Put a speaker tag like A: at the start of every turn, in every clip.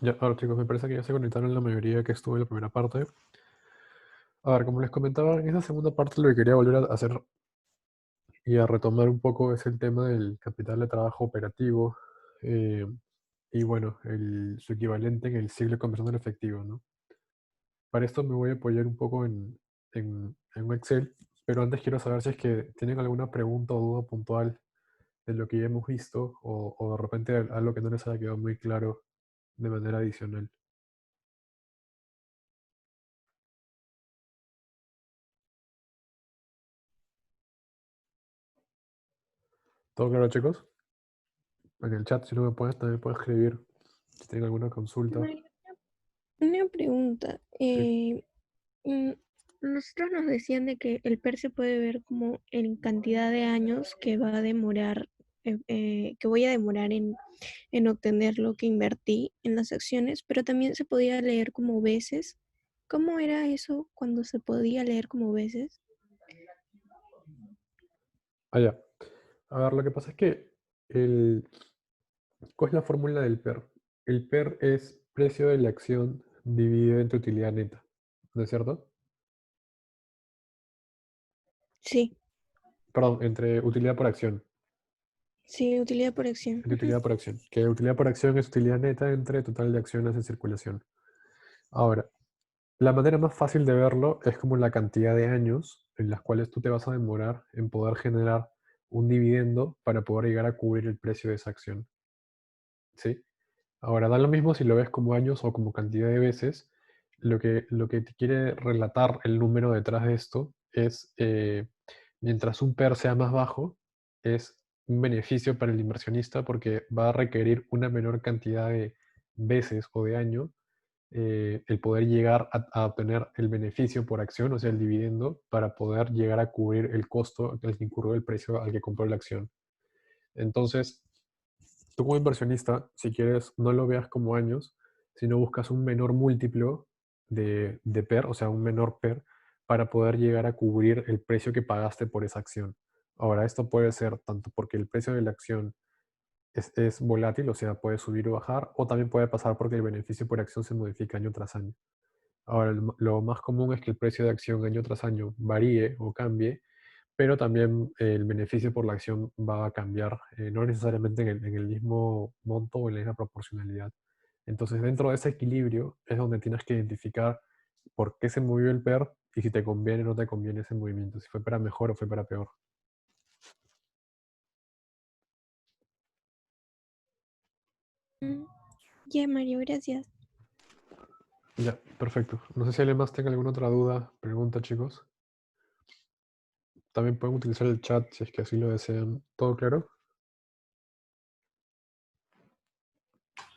A: Ya, ahora chicos, me parece que ya se conectaron la mayoría que estuvo en la primera parte. A ver, como les comentaba, en esta segunda parte lo que quería volver a hacer y a retomar un poco es el tema del capital de trabajo operativo eh, y bueno, su equivalente en el ciclo de conversión en efectivo, ¿no? Para esto me voy a apoyar un poco en un Excel, pero antes quiero saber si es que tienen alguna pregunta o duda puntual de lo que ya hemos visto o de repente algo que no les haya quedado muy claro de manera adicional. ¿Todo claro, chicos? En el chat, si no me puedes, también puedes escribir si tienen alguna consulta.
B: María, una pregunta.
A: Sí.
B: Mm, Nosotros nos decían de que el PER se puede ver como en cantidad de años que va a demorar, que voy a demorar en obtener lo que invertí en las acciones, pero también se podía leer como veces. ¿Cómo era eso cuando se podía leer como veces?
A: Ah, ya. A ver, lo que pasa es que el, ¿cuál es la fórmula del PER? El PER es precio de la acción dividido entre utilidad neta, ¿no es cierto?
B: Sí,
A: Perdón, entre utilidad por acción.
B: sí, utilidad por acción.
A: Entre
B: Ujú.
A: utilidad por acción. Que utilidad por acción es utilidad neta entre total de acciones en circulación. Ahora, la manera más fácil de verlo es como la cantidad de años en las cuales tú te vas a demorar en poder generar un dividendo para poder llegar a cubrir el precio de esa acción. ¿Sí? Ahora, da lo mismo si lo ves como años o como cantidad de veces. Lo que te quiere relatar el número detrás de esto es, mientras un PER sea más bajo, es un beneficio para el inversionista porque va a requerir una menor cantidad de veces o de año el poder llegar a obtener el beneficio por acción, o sea, el dividendo, para poder llegar a cubrir el costo al que incurrió el precio al que compró la acción. Entonces, tú como inversionista, si quieres, no lo veas como años, sino buscas un menor múltiplo de PER, o sea, un menor PER, para poder llegar a cubrir el precio que pagaste por esa acción. Ahora, esto puede ser tanto porque el precio de la acción es volátil, o sea, puede subir o bajar, o también puede pasar porque el beneficio por acción se modifica año tras año. Ahora, lo más común es que el precio de acción año tras año varíe o cambie, pero también el beneficio por la acción va a cambiar, no necesariamente en el mismo monto o en la misma proporcionalidad. Entonces, dentro de ese equilibrio es donde tienes que identificar por qué se movió el PER y si te conviene o no te conviene ese movimiento, si fue para mejor o fue para peor.
B: Mm, Ya, Mario, gracias.
A: Ya, perfecto. No sé si alguien más tenga alguna otra duda, pregunta, chicos. También pueden utilizar el chat si es que así lo desean. ¿Todo claro?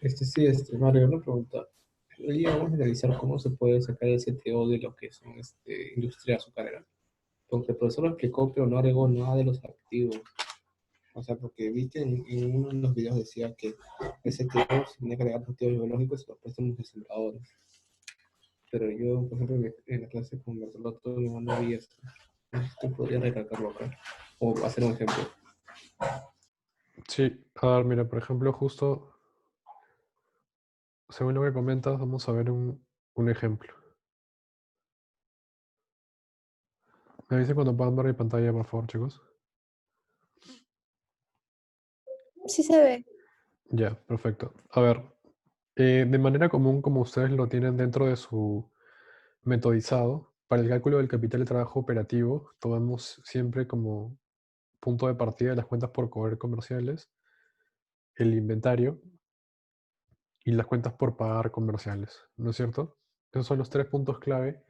C: Sí, Mario, una pregunta. Podríamos analizar cómo se puede sacar el CTO de lo que son industria azucarera. Porque el profesor lo explicó, pero no agregó nada de los activos. O sea, porque viste en uno de los videos decía que el CTO se tiene que agregar activos biológicos y los préstamos de sembradores. Pero yo, por ejemplo, en la clase con Bertolotto no vi esto. No sé si tú podrías recalcarlo acá. O hacer un ejemplo.
A: Sí, a ver, mira, por ejemplo, justo según lo que comentas, vamos a ver un ejemplo. Me dicen cuando puedan ver mi pantalla, por favor, chicos.
B: Sí se ve.
A: Ya, perfecto. A ver, de manera común, como ustedes lo tienen dentro de su metodizado, para el cálculo del capital de trabajo operativo, tomamos siempre como punto de partida las cuentas por cobrar comerciales, el inventario y las cuentas por pagar comerciales, ¿no es cierto? Esos son los tres puntos clave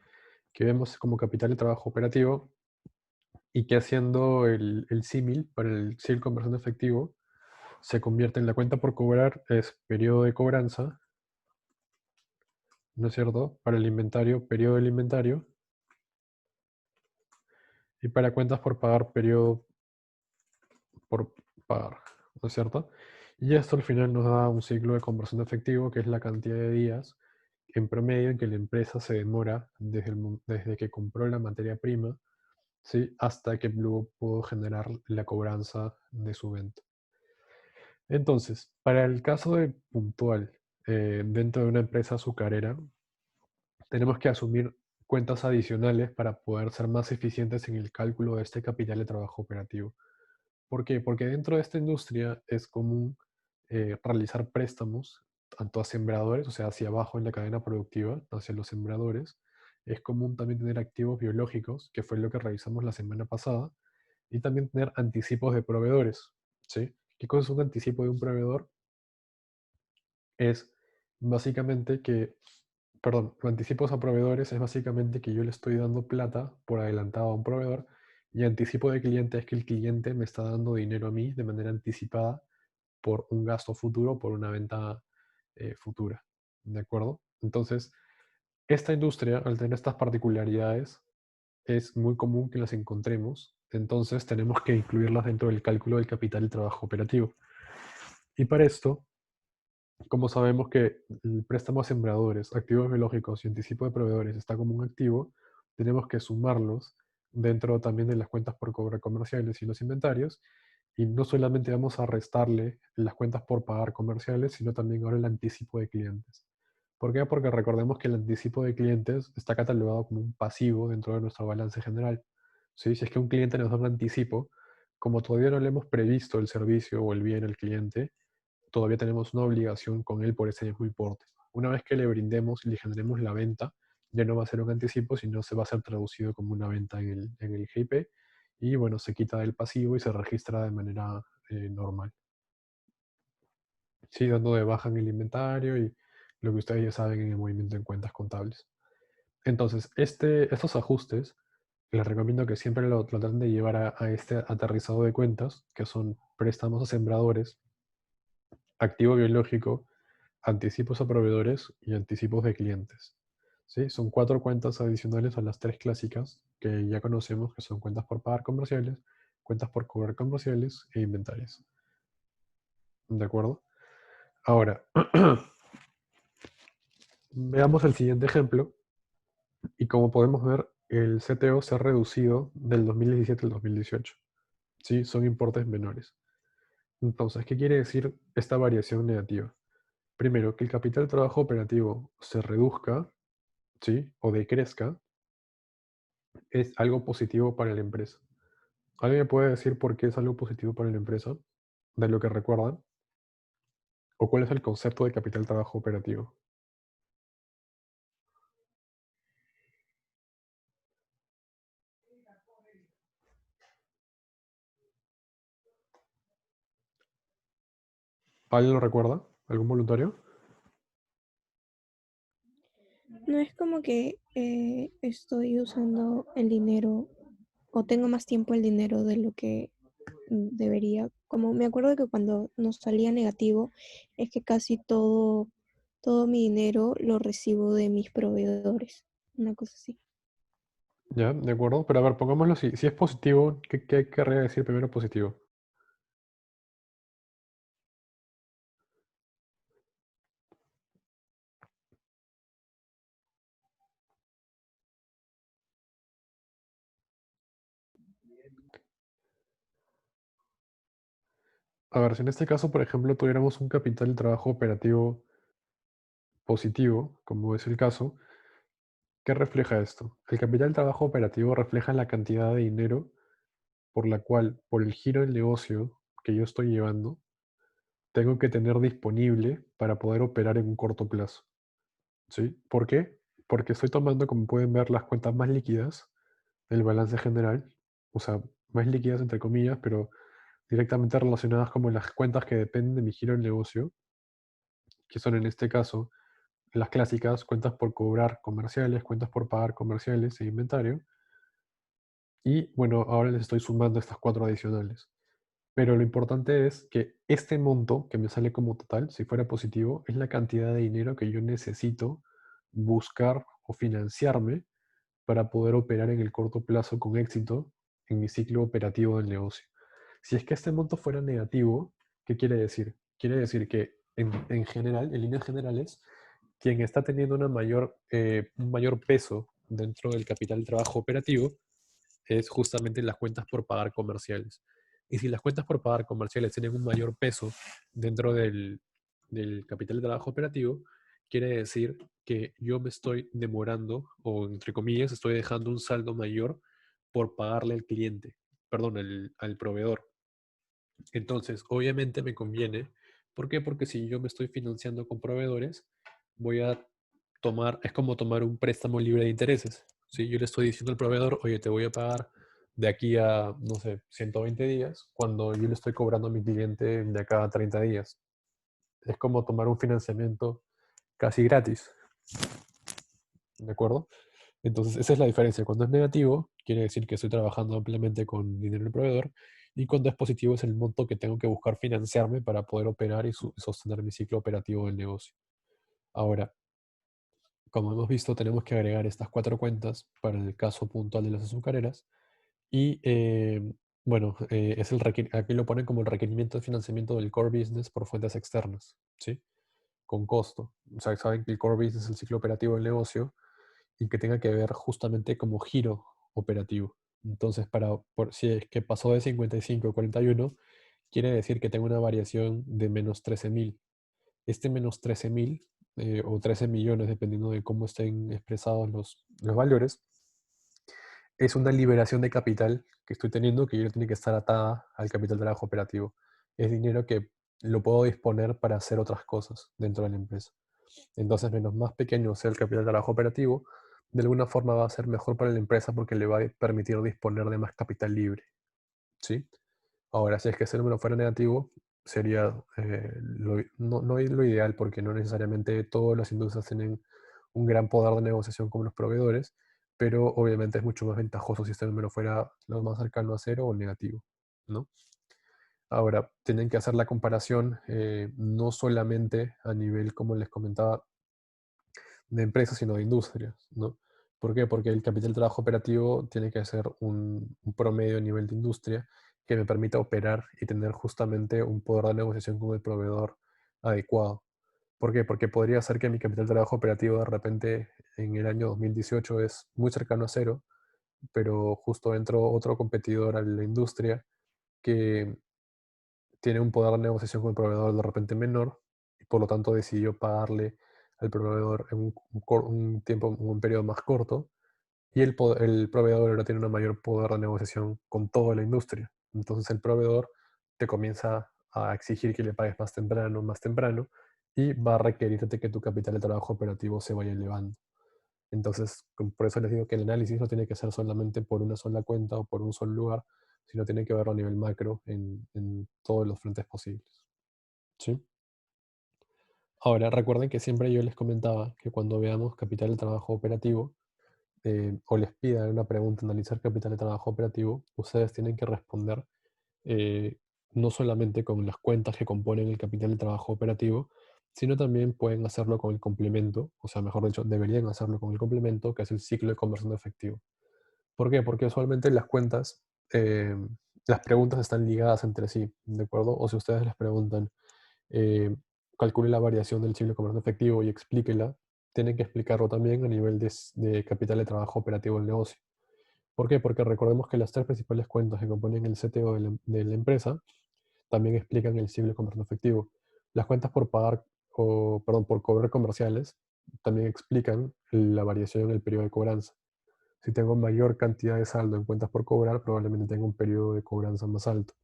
A: que vemos como capital de trabajo operativo y que haciendo el símil para el ciclo de conversión efectivo se convierte en la cuenta por cobrar, es periodo de cobranza, ¿no es cierto? Para el inventario, periodo del inventario, y para cuentas por pagar, periodo por pagar, ¿no es cierto? Y esto al final nos da un ciclo de conversión de efectivo, que es la cantidad de días en promedio en que la empresa se demora desde que compró la materia prima, ¿sí? Hasta que luego pudo generar la cobranza de su venta. Entonces, para el caso de puntual dentro de una empresa azucarera, tenemos que asumir cuentas adicionales para poder ser más eficientes en el cálculo de este capital de trabajo operativo. ¿Por qué? Porque dentro de esta industria es común realizar préstamos tanto a sembradores, o sea, hacia abajo en la cadena productiva, hacia los sembradores. Es común también tener activos biológicos, que fue lo que revisamos la semana pasada, y también tener anticipos de proveedores. ¿Sí? ¿Qué cosa es un anticipo de un proveedor? Es básicamente que, perdón, los anticipos a proveedores es básicamente que yo le estoy dando plata por adelantado a un proveedor, y anticipo de cliente es que el cliente me está dando dinero a mí de manera anticipada por un gasto futuro, por una venta futura. ¿De acuerdo? Entonces, esta industria, al tener estas particularidades, es muy común que las encontremos. Entonces, tenemos que incluirlas dentro del cálculo del capital y trabajo operativo. Y para esto, como sabemos que el préstamo a sembradores, activos biológicos y anticipo de proveedores está como un activo, tenemos que sumarlos dentro también de las cuentas por cobrar comerciales y los inventarios. Y no solamente vamos a restarle las cuentas por pagar comerciales, sino también ahora el anticipo de clientes. ¿Por qué? Porque recordemos que el anticipo de clientes está catalogado como un pasivo dentro de nuestro balance general. ¿Sí? Si es que un cliente nos da un anticipo, como todavía no le hemos previsto el servicio o el bien al cliente, todavía tenemos una obligación con él por ese mismo importe. Una vez que le brindemos y le generemos la venta, ya no va a ser un anticipo, sino se va a ser traducido como una venta en el GIP, y bueno, se quita del pasivo y se registra de manera normal. Sí, dando de baja en el inventario y lo que ustedes ya saben en el movimiento en cuentas contables. Entonces, estos ajustes, les recomiendo que siempre lo traten de llevar a este aterrizado de cuentas, que son préstamos a sembradores, activo biológico, anticipos a proveedores y anticipos de clientes. ¿Sí? Son 4 cuentas adicionales a las 3 clásicas que ya conocemos, que son cuentas por pagar comerciales, cuentas por cobrar comerciales e inventarios. ¿De acuerdo? Ahora, veamos el siguiente ejemplo, y como podemos ver, el CTO se ha reducido del 2017 al 2018. ¿Sí? Son importes menores. Entonces, ¿qué quiere decir esta variación negativa? Primero, que el capital de trabajo operativo se reduzca, ¿sí? O decrezca, es algo positivo para la empresa. ¿Alguien me puede decir por qué es algo positivo para la empresa? De lo que recuerdan. ¿O cuál es el concepto de capital de trabajo operativo? ¿Alguien lo recuerda? ¿Algún voluntario?
B: No es como que estoy usando el dinero o tengo más tiempo el dinero de lo que debería. Como me acuerdo que cuando nos salía negativo es que casi todo mi dinero lo recibo de mis proveedores, una cosa así.
A: Ya, de acuerdo. Pero a ver, pongámoslo así. Si es positivo, ¿qué querría decir primero positivo? A ver, si en este caso, por ejemplo, tuviéramos un capital de trabajo operativo positivo, como es el caso, ¿qué refleja esto? El capital de trabajo operativo refleja la cantidad de dinero por la cual, por el giro del negocio que yo estoy llevando, tengo que tener disponible para poder operar en un corto plazo. ¿Sí? ¿Por qué? Porque estoy tomando, como pueden ver, las cuentas más líquidas del balance general, o sea, más líquidas entre comillas, pero directamente relacionadas como las cuentas que dependen de mi giro del negocio, que son en este caso las clásicas cuentas por cobrar comerciales, cuentas por pagar comerciales e inventario. Y bueno, ahora les estoy sumando estas 4 adicionales. Pero lo importante es que este monto que me sale como total, si fuera positivo, es la cantidad de dinero que yo necesito buscar o financiarme para poder operar en el corto plazo con éxito en mi ciclo operativo del negocio. Si es que este monto fuera negativo, ¿qué quiere decir? Quiere decir que en general, en líneas generales, quien está teniendo un mayor peso dentro del capital de trabajo operativo es justamente las cuentas por pagar comerciales. Y si las cuentas por pagar comerciales tienen un mayor peso dentro del capital de trabajo operativo, quiere decir que yo me estoy demorando, o entre comillas, estoy dejando un saldo mayor por pagarle al cliente, perdón, al proveedor. Entonces, obviamente me conviene. ¿Por qué? Porque si yo me estoy financiando con proveedores, voy a tomar, es como tomar un préstamo libre de intereses. Si yo le estoy diciendo al proveedor, oye, te voy a pagar de aquí a, no sé, 120 días, cuando yo le estoy cobrando a mi cliente de acá a 30 días. Es como tomar un financiamiento casi gratis, ¿de acuerdo? Entonces, esa es la diferencia. Cuando es negativo, quiere decir que estoy trabajando ampliamente con dinero del proveedor, y cuando es positivo es el monto que tengo que buscar financiarme para poder operar y sostener mi ciclo operativo del negocio. Ahora, como hemos visto, tenemos que agregar estas cuatro cuentas para el caso puntual de las azucareras. Y bueno, aquí lo ponen como el requerimiento de financiamiento del core business por fuentes externas, ¿sí? Con costo. O sea, saben que el core business es el ciclo operativo del negocio y que tenga que ver justamente como giro operativo. Entonces, si es que pasó de 55 a 41, quiere decir que tengo una variación de menos 13.000. Este menos 13.000 o 13 millones, dependiendo de cómo estén expresados los valores, es una liberación de capital que estoy teniendo, que yo tiene que estar atada al capital de trabajo operativo. Es dinero que lo puedo disponer para hacer otras cosas dentro de la empresa. Entonces, menos más pequeño sea el capital de trabajo operativo, de alguna forma va a ser mejor para la empresa porque le va a permitir disponer de más capital libre, ¿sí? Ahora, si es que ese número fuera negativo, sería no es lo ideal, porque no necesariamente todas las industrias tienen un gran poder de negociación como los proveedores, pero obviamente es mucho más ventajoso si este número fuera lo más cercano a cero o negativo, ¿no? Ahora, tienen que hacer la comparación no solamente a nivel, como les comentaba, de empresas, sino de industrias, ¿no? ¿Por qué? Porque el capital de trabajo operativo tiene que ser un promedio a nivel de industria que me permita operar y tener justamente un poder de negociación con el proveedor adecuado. ¿Por qué? Porque podría ser que mi capital de trabajo operativo de repente en el año 2018 es muy cercano a cero, pero justo entró otro competidor a la industria que tiene un poder de negociación con el proveedor de repente menor, y por lo tanto decidió pagarle al proveedor en un tiempo, un periodo más corto, y el proveedor ahora tiene un mayor poder de negociación con toda la industria. Entonces el proveedor te comienza a exigir que le pagues más temprano, y va a requerirte que tu capital de trabajo operativo se vaya elevando. Entonces, por eso les digo que el análisis no tiene que ser solamente por una sola cuenta o por un solo lugar, sino tiene que verlo a nivel macro en todos los frentes posibles. ¿Sí? Ahora, recuerden que siempre yo les comentaba que cuando veamos capital de trabajo operativo, o les pidan una pregunta, analizar capital de trabajo operativo, ustedes tienen que responder eh, no solamente con las cuentas que componen el capital de trabajo operativo, sino también pueden hacerlo con el complemento, o sea, mejor dicho, deberían hacerlo con el complemento, que es el ciclo de conversión de efectivo. ¿Por qué? Porque usualmente las cuentas, eh, las preguntas están ligadas entre sí, ¿de acuerdo? O si ustedes les preguntan, eh, calcule la variación del ciclo de conversión de efectivo y explíquela, tienen que explicarlo también a nivel de capital de trabajo operativo del negocio. ¿Por qué? Porque recordemos que las tres principales cuentas que componen el CTO de la empresa también explican el ciclo de conversión de efectivo. Las cuentas por pagar, o perdón, por cobrar comerciales también explican la variación en el periodo de cobranza. Si tengo mayor cantidad de saldo en cuentas por cobrar, probablemente tenga un periodo de cobranza más alto.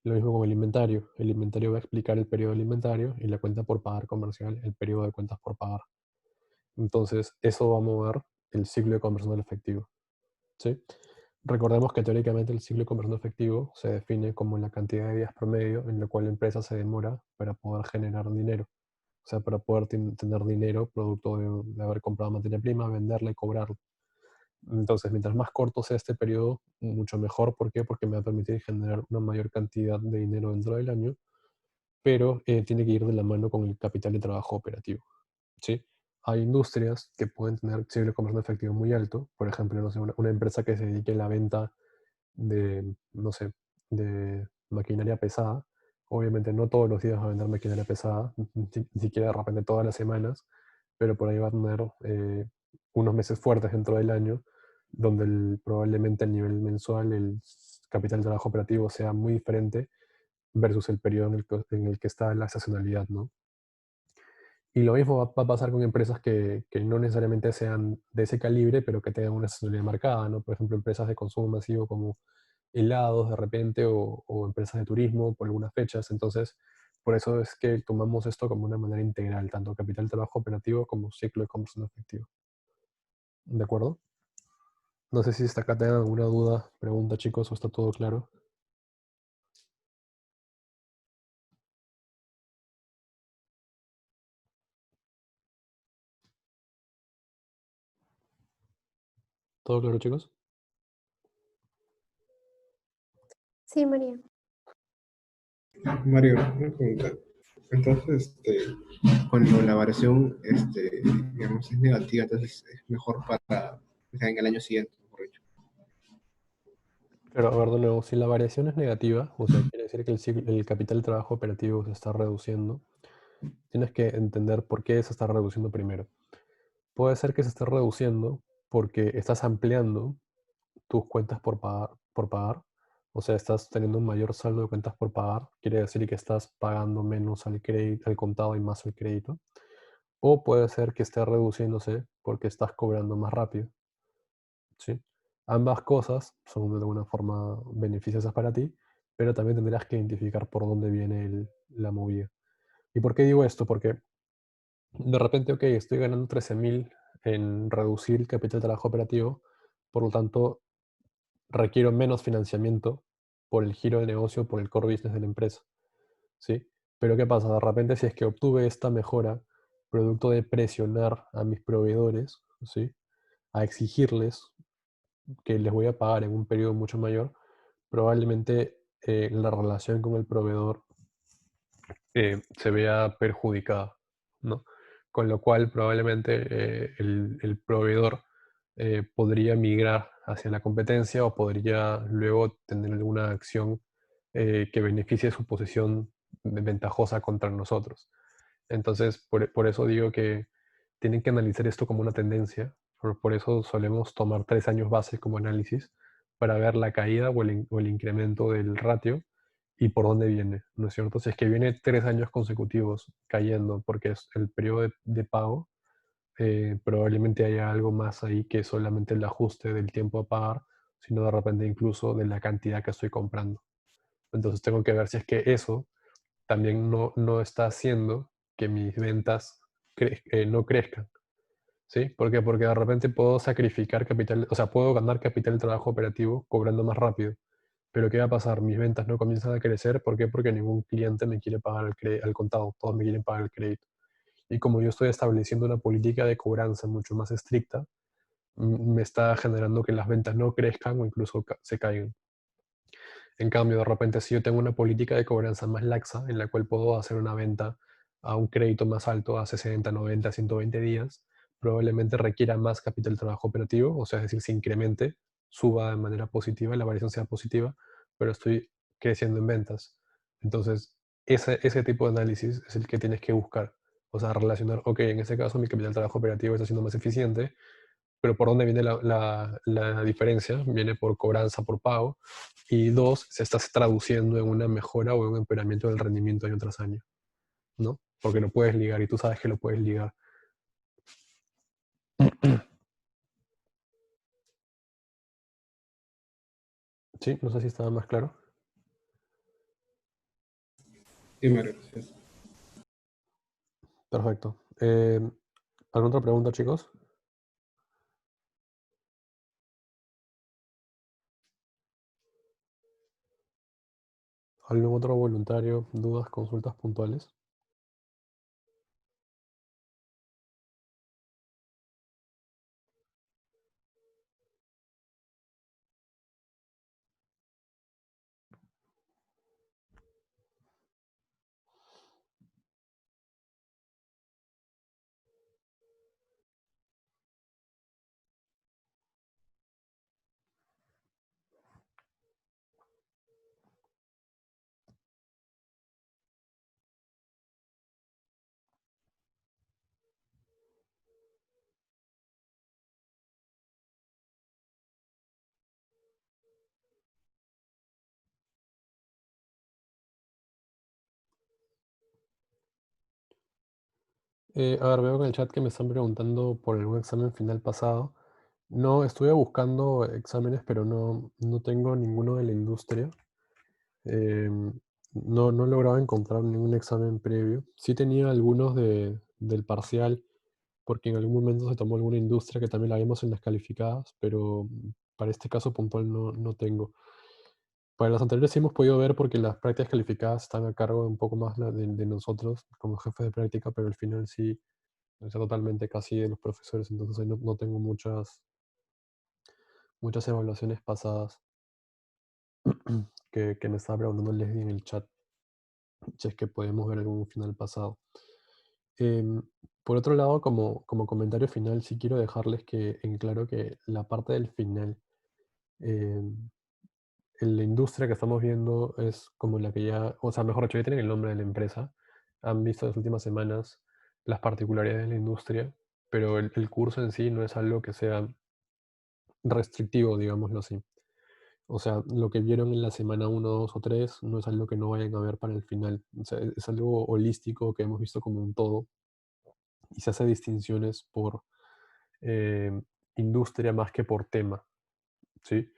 A: Lo mismo con el inventario. El inventario va a explicar el periodo del inventario, y la cuenta por pagar comercial el periodo de cuentas por pagar. Entonces, eso va a mover el ciclo de conversión del efectivo, ¿sí? Recordemos que teóricamente el ciclo de conversión de efectivo se define como la cantidad de días promedio en la cual la empresa se demora para poder generar dinero. O sea, para poder tener dinero producto de haber comprado materia prima, venderla y cobrarla. Entonces, mientras más corto sea este periodo, mucho mejor. ¿Por qué? Porque me va a permitir generar una mayor cantidad de dinero dentro del año, pero tiene que ir de la mano con el capital de trabajo operativo, ¿sí? Hay industrias que pueden tener ciclo de conversión de efectivo muy alto. Por ejemplo, no sé, una empresa que se dedique a la venta de, no sé, de maquinaria pesada. Obviamente no todos los días va a vender maquinaria pesada, ni siquiera de repente todas las semanas, pero por ahí va a tener unos meses fuertes dentro del año, donde probablemente a nivel mensual el capital de trabajo operativo sea muy diferente, versus el periodo en el que está la estacionalidad, ¿no? Y lo mismo va a pasar con empresas que no necesariamente sean de ese calibre, pero que tengan una estacionalidad marcada, ¿no? Por ejemplo, empresas de consumo masivo como helados de repente o empresas de turismo por algunas fechas. Entonces, por eso es que tomamos esto como una manera integral, tanto capital trabajo operativo como ciclo de compras en efectivo. ¿De acuerdo? No sé si hasta acá tengan alguna duda, pregunta, chicos, o está todo claro. ¿Todo claro, chicos?
D: Sí, María.
C: Mario, una pregunta. Entonces, cuando la variación, digamos, es negativa, entonces es mejor para, o sea, en el año siguiente, mejor dicho.
A: Pero a ver, de nuevo, si la variación es negativa, o sea, quiere decir que el capital de trabajo operativo se está reduciendo, tienes que entender por qué se está reduciendo primero. Puede ser que se esté reduciendo porque estás ampliando tus cuentas por pagar. O sea, estás teniendo un mayor saldo de cuentas por pagar. Quiere decir que estás pagando menos al crédito, al contado y más al crédito. O puede ser que esté reduciéndose porque estás cobrando más rápido. ¿Sí? Ambas cosas son de alguna forma beneficiosas para ti, pero también tendrás que identificar por dónde viene la movida. ¿Y por qué digo esto? Porque de repente, ok, estoy ganando 13.000 en reducir el capital de trabajo operativo, por lo tanto, requiero menos financiamiento por el giro de negocio, por el core business de la empresa, ¿sí? Pero ¿qué pasa? De repente, si es que obtuve esta mejora producto de presionar a mis proveedores, ¿sí? A exigirles que les voy a pagar en un periodo mucho mayor, probablemente la relación con el proveedor se vea perjudicada, ¿no? Con lo cual probablemente el proveedor podría migrar hacia la competencia o podría luego tener alguna acción que beneficie su posición ventajosa contra nosotros. Entonces, por eso digo que tienen que analizar esto como una tendencia. Por eso solemos tomar 3 años base como análisis para ver la caída o el incremento del ratio y por dónde viene, ¿no es cierto? Si es que viene 3 años consecutivos cayendo porque es el periodo de pago, probablemente haya algo más ahí que solamente el ajuste del tiempo a pagar, sino de repente incluso de la cantidad que estoy comprando. Entonces tengo que ver si es que eso también no está haciendo que mis ventas no crezcan, ¿sí? ¿Por qué? Porque de repente puedo sacrificar capital, o sea, puedo ganar capital de trabajo operativo cobrando más rápido. Pero ¿qué va a pasar? Mis ventas no comienzan a crecer. ¿Por qué? Porque ningún cliente me quiere pagar al contado, todos me quieren pagar el crédito. Y como yo estoy estableciendo una política de cobranza mucho más estricta, me está generando que las ventas no crezcan o incluso se caigan. En cambio, de repente, si yo tengo una política de cobranza más laxa, en la cual puedo hacer una venta a un crédito más alto, a 60, 90, 120 días, probablemente requiera más capital de trabajo operativo, o sea, es decir, se incremente, suba de manera positiva, la variación sea positiva, pero estoy creciendo en ventas. Entonces, ese tipo de análisis es el que tienes que buscar. O sea, relacionar, ok, en este caso mi capital de trabajo operativo está siendo más eficiente, pero ¿por dónde viene la diferencia? Viene por cobranza, por pago. Y dos, se está traduciendo en una mejora o en un empeoramiento del rendimiento año tras año, ¿no? Porque lo puedes ligar y tú sabes que lo puedes ligar. Sí, no sé si estaba más claro.
C: Sí, Mario, gracias.
A: Perfecto. ¿Alguna otra pregunta, chicos? ¿Algún otro voluntario? ¿Dudas, consultas puntuales? A ver, veo en el chat que me están preguntando por algún examen final pasado. No, estuve buscando exámenes, pero no tengo ninguno de la industria. Em, no he logrado encontrar ningún examen previo. Sí tenía algunos del parcial, porque en algún momento se tomó alguna industria que también la vimos en las calificadas, pero para este caso puntual no tengo. Para las anteriores sí hemos podido ver porque las prácticas calificadas están a cargo de un poco más de nosotros como jefes de práctica, pero al final sí está totalmente casi de los profesores, entonces ahí no tengo muchas evaluaciones pasadas que me estaba preguntando Leslie en el chat, si es que podemos ver algún final pasado. Em, por otro lado, como comentario final, sí quiero dejarles en claro que la parte del final, em, en la industria que estamos viendo es como la que ya, o sea, mejor dicho, ya tienen el nombre de la empresa, han visto en las últimas semanas las particularidades de la industria, pero el curso en sí no es algo que sea restrictivo, digámoslo así. O sea, lo que vieron en la semana uno 2 o 3 no es algo que no vayan a ver para el final. O sea, es algo holístico que hemos visto como un todo y se hace distinciones por eh, industria más que por tema, ¿sí?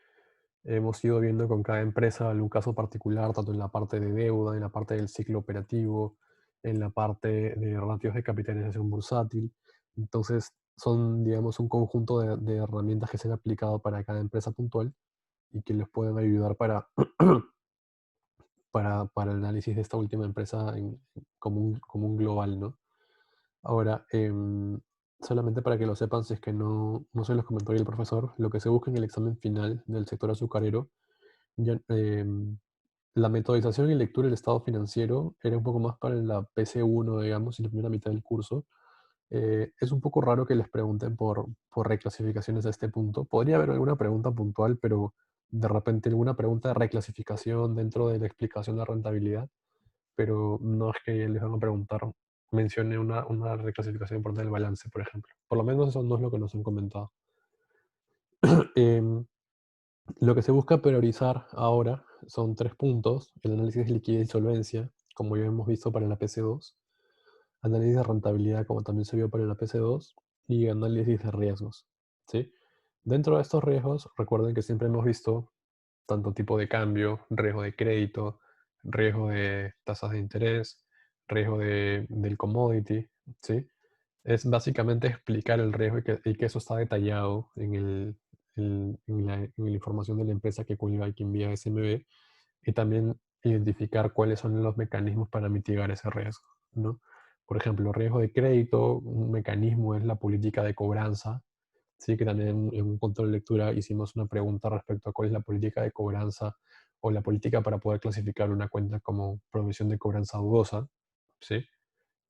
A: Hemos ido viendo con cada empresa algún caso particular, tanto en la parte de deuda, en la parte del ciclo operativo, en la parte de ratios de capitalización bursátil. Entonces, son, digamos, un conjunto de herramientas que se han aplicado para cada empresa puntual y que les pueden ayudar para el análisis de esta última empresa como un global, ¿no? Ahora, solamente para que lo sepan, si es que no se los comentó hoy el profesor, lo que se busca en el examen final del sector azucarero, ya, la metodización y lectura del estado financiero era un poco más para la PC1, digamos, y la primera mitad del curso. Es un poco raro que les pregunten por reclasificaciones a este punto. Podría haber alguna pregunta puntual, pero de repente alguna pregunta de reclasificación dentro de la explicación de rentabilidad, pero no es que les van a preguntar, mencione una reclasificación importante del balance, por ejemplo. Por lo menos eso no es lo que nos han comentado. Em, lo que se busca priorizar ahora son 3 puntos: el análisis de liquidez y solvencia, como ya hemos visto para la PC2, análisis de rentabilidad, como también se vio para la PC2, y análisis de riesgos, ¿sí? Dentro de estos riesgos, recuerden que siempre hemos visto tanto tipo de cambio, riesgo de crédito, riesgo de tasas de interés, riesgo del commodity, ¿sí? Es básicamente explicar el riesgo y que eso está detallado en la información de la empresa que cuelga y que envía SMB, y también identificar cuáles son los mecanismos para mitigar ese riesgo, ¿no? Por ejemplo, riesgo de crédito, un mecanismo es la política de cobranza, sí, que también en un control de lectura hicimos una pregunta respecto a cuál es la política de cobranza o la política para poder clasificar una cuenta como provisión de cobranza dudosa, ¿sí?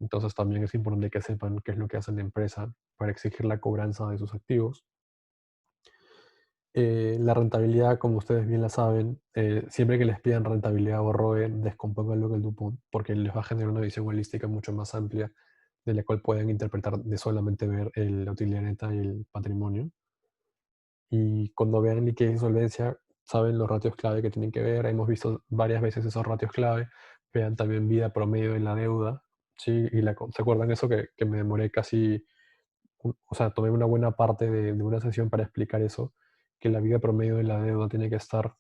A: Entonces también es importante que sepan qué es lo que hace la empresa para exigir la cobranza de sus activos. La rentabilidad, como ustedes bien la saben, siempre que les pidan rentabilidad o ROE, descompónganlo en el DuPont, porque les va a generar una visión holística mucho más amplia de la cual pueden interpretar de solamente ver la utilidad neta y el patrimonio. Y cuando vean liquidez y solvencia, saben los ratios clave que tienen que ver. Hemos visto varias veces esos ratios clave. Vean también vida promedio en la deuda. ¿Sí? ¿Se acuerdan eso que me demoré casi, o sea, tomé una buena parte de una sesión para explicar eso? Que la vida promedio de la deuda tiene que estar,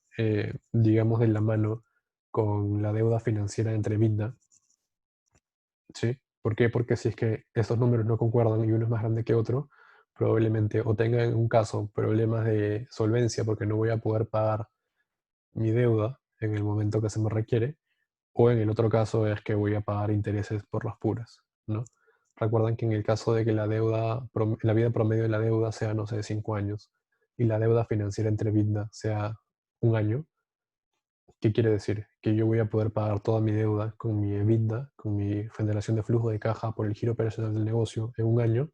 A: digamos, de la mano con la deuda financiera entre EBITDA. ¿Sí? ¿Por qué? Porque si es que estos números no concuerdan y uno es más grande que otro, probablemente o tenga en un caso problemas de solvencia porque no voy a poder pagar mi deuda en el momento que se me requiere, o en el otro caso es que voy a pagar intereses por las puras, ¿no? Recuerdan que en el caso de que la vida promedio de la deuda sea, no sé, 5 años y la deuda financiera entre EBITDA sea un año, ¿qué quiere decir? Que yo voy a poder pagar toda mi deuda con mi EBITDA, con mi generación de flujo de caja por el giro operacional del negocio en un año,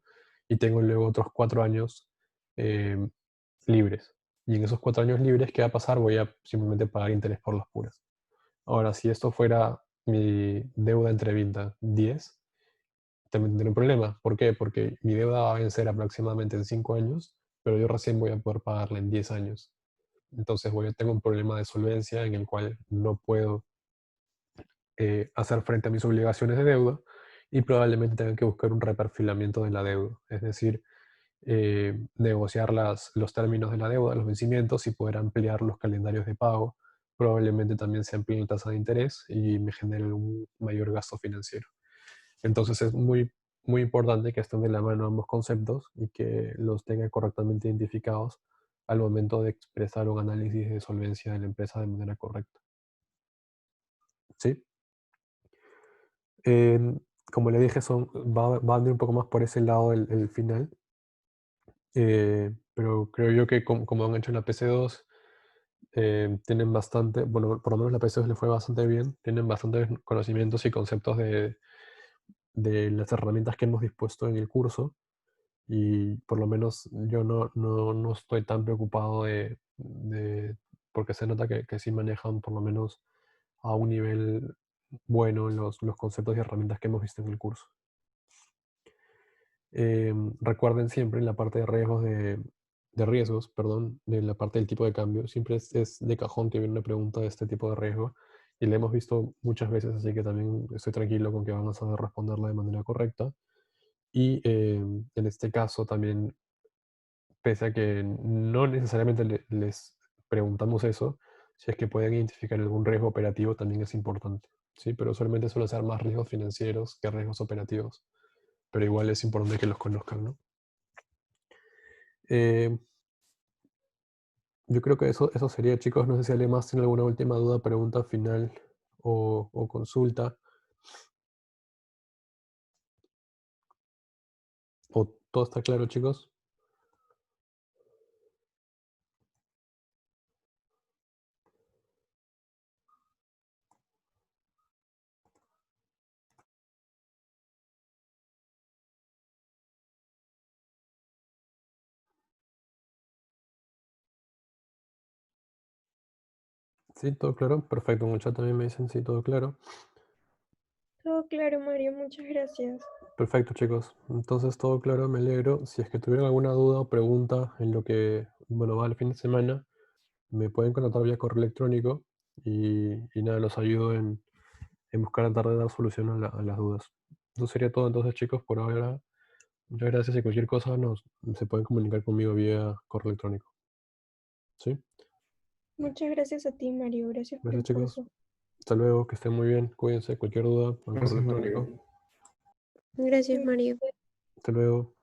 A: y tengo luego otros 4 años eh, libres. Y en esos 4 años libres, ¿qué va a pasar? Voy a simplemente pagar interés por las puras. Ahora, si esto fuera mi deuda entre EBITDA 10, también tendré un problema. ¿Por qué? Porque mi deuda va a vencer aproximadamente en 5 años, pero yo recién voy a poder pagarla en 10 años. Entonces tengo un problema de solvencia en el cual no puedo hacer frente a mis obligaciones de deuda y probablemente tengan que buscar un reperfilamiento de la deuda, es decir, negociar los términos de la deuda, los vencimientos y poder ampliar los calendarios de pago. Probablemente también se amplíe la tasa de interés y me genere un mayor gasto financiero. Entonces es muy importante que estén de la mano ambos conceptos y que los tengan correctamente identificados al momento de expresar un análisis de solvencia de la empresa de manera correcta. ¿Sí? Como le dije, va a ir un poco más por ese lado el final. Pero creo yo que como han hecho en la PC2, tienen bastante, bueno, por lo menos la PC2 le fue bastante bien, tienen bastantes conocimientos y conceptos de las herramientas que hemos dispuesto en el curso, y por lo menos yo no estoy tan preocupado porque se nota que sí manejan por lo menos a un nivel bueno los conceptos y herramientas que hemos visto en el curso. Recuerden siempre en la parte de riesgos, perdón, de la parte del tipo de cambio, siempre es de cajón que viene una pregunta de este tipo de riesgo y la hemos visto muchas veces, así que también estoy tranquilo con que van a saber responderla de manera correcta. Y en este caso también, pese a que no necesariamente les preguntamos eso, si es que pueden identificar algún riesgo operativo también es importante, ¿sí? Pero usualmente suele ser más riesgos financieros que riesgos operativos, pero igual es importante que los conozcan, ¿no? Eh, yo creo que eso sería, chicos. No sé si alguien más tiene alguna última duda, pregunta final o consulta. ¿O todo está claro, chicos? Sí, todo claro. Perfecto. En el chat también me dicen sí, todo claro.
B: Todo claro, Mario, muchas gracias.
A: Perfecto, chicos. Entonces, todo claro, me alegro. Si es que tuvieran alguna duda o pregunta en lo que, bueno, va el fin de semana, me pueden contactar vía correo electrónico y nada, los ayudo en buscar tratar de dar solución a las dudas. Eso sería todo entonces, chicos, por ahora. Muchas gracias y cualquier cosa se pueden comunicar conmigo vía correo electrónico. ¿Sí?
B: Muchas gracias a ti, Mario. Gracias por
A: Gracias,
B: el
A: chicos.
B: curso.
A: Hasta luego, que estén muy bien. Cuídense. Cualquier duda, al correo
C: Gracias,
A: electrónico.
C: Mario.
D: Gracias, Mario.
A: Hasta luego.